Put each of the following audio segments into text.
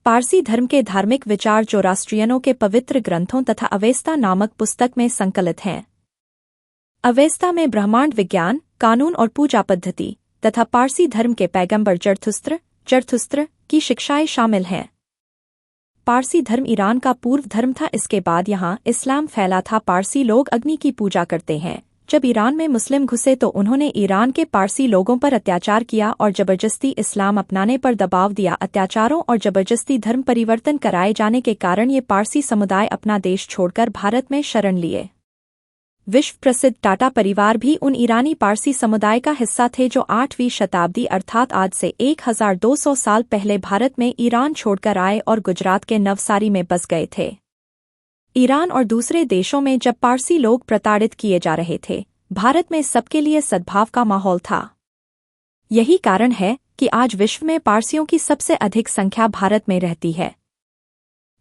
पारसी धर्म के धार्मिक विचार जोरास्ट्रियनों के पवित्र ग्रंथों तथा अवेस्ता नामक पुस्तक में संकलित हैं। अवेस्ता में ब्रह्मांड विज्ञान, कानून और पूजा पद्धति तथा पारसी धर्म के पैगंबर जरथुस्त्र की शिक्षाएं शामिल हैं। पारसी धर्म ईरान का पूर्व धर्म था। इसके बाद यहाँ इस्लाम फैला था। पारसी लोग अग्नि की पूजा करते हैं। जब ईरान में मुस्लिम घुसे तो उन्होंने ईरान के पारसी लोगों पर अत्याचार किया और जबरदस्ती इस्लाम अपनाने पर दबाव दिया। अत्याचारों और जबरदस्ती धर्म परिवर्तन कराए जाने के कारण ये पारसी समुदाय अपना देश छोड़कर भारत में शरण लिए। विश्व प्रसिद्ध टाटा परिवार भी उन ईरानी पारसी समुदाय का हिस्सा थे जो 8वीं शताब्दी अर्थात आज से 1200 साल पहले भारत में ईरान छोड़कर आए और गुजरात के नवसारी में बस गए थे। ईरान और दूसरे देशों में जब पारसी लोग प्रताड़ित किए जा रहे थे, भारत में सबके लिए सद्भाव का माहौल था। यही कारण है कि आज विश्व में पारसियों की सबसे अधिक संख्या भारत में रहती है।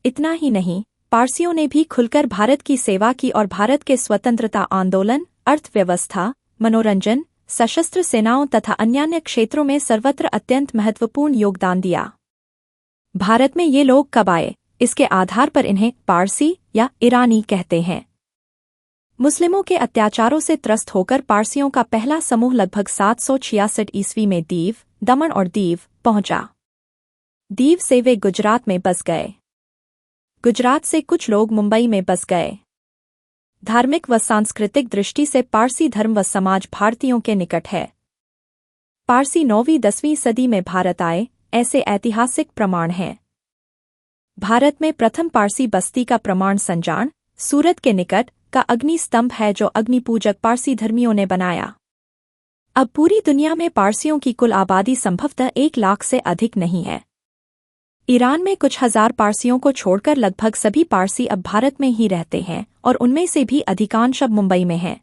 इतना ही नहीं, पारसियों ने भी खुलकर भारत की सेवा की और भारत के स्वतंत्रता आंदोलन, अर्थव्यवस्था, मनोरंजन, सशस्त्र सेनाओं तथा अन्य क्षेत्रों में सर्वत्र अत्यंत महत्वपूर्ण योगदान दिया। भारत में ये लोग कब आए, इसके आधार पर इन्हें पारसी या ईरानी कहते हैं। मुस्लिमों के अत्याचारों से त्रस्त होकर पारसियों का पहला समूह लगभग 766 ईस्वी में दीव, दमन और दीव पहुंचा। दीव से वे गुजरात में बस गए। गुजरात से कुछ लोग मुंबई में बस गए। धार्मिक व सांस्कृतिक दृष्टि से पारसी धर्म व समाज भारतीयों के निकट है। पारसी 9वीं-10वीं सदी में भारत आए, ऐसे ऐतिहासिक प्रमाण हैं। भारत में प्रथम पारसी बस्ती का प्रमाण संजाण, सूरत के निकट का अग्नि स्तंभ है जो अग्निपूजक पारसी धर्मियों ने बनाया। अब पूरी दुनिया में पारसियों की कुल आबादी संभवतः 1 लाख से अधिक नहीं है। ईरान में कुछ हजार पारसियों को छोड़कर लगभग सभी पारसी अब भारत में ही रहते हैं और उनमें से भी अधिकांश अब मुंबई में हैं।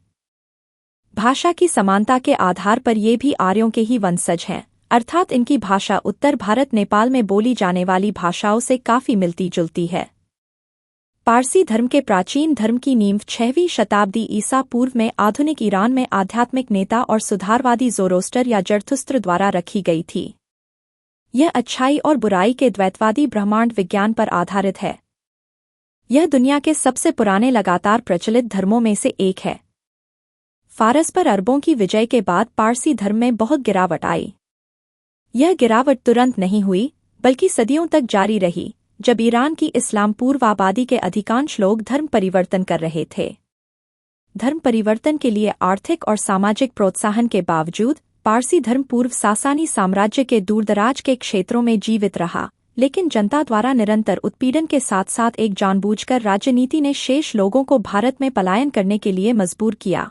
भाषा की समानता के आधार पर ये भी आर्यों के ही वंशज हैं, अर्थात इनकी भाषा उत्तर भारत नेपाल में बोली जाने वाली भाषाओं से काफी मिलती जुलती है। पारसी धर्म के प्राचीन धर्म की नींव 6वीं शताब्दी ईसा पूर्व में आधुनिक ईरान में आध्यात्मिक नेता और सुधारवादी जोरोस्टर या जरथुस्त्र द्वारा रखी गई थी। यह अच्छाई और बुराई के द्वैतवादी ब्रह्मांड विज्ञान पर आधारित है। यह दुनिया के सबसे पुराने लगातार प्रचलित धर्मों में से एक है। फारस पर अरबों की विजय के बाद पारसी धर्म में बहुत गिरावट आई। यह गिरावट तुरंत नहीं हुई, बल्कि सदियों तक जारी रही, जब ईरान की इस्लाम पूर्व आबादी के अधिकांश लोग धर्म परिवर्तन कर रहे थे। धर्म परिवर्तन के लिए आर्थिक और सामाजिक प्रोत्साहन के बावजूद पारसी धर्म पूर्व सासानी साम्राज्य के दूरदराज के क्षेत्रों में जीवित रहा, लेकिन जनता द्वारा निरंतर उत्पीड़न के साथ साथ एक जानबूझकर राजनीति ने शेष लोगों को भारत में पलायन करने के लिए मजबूर किया।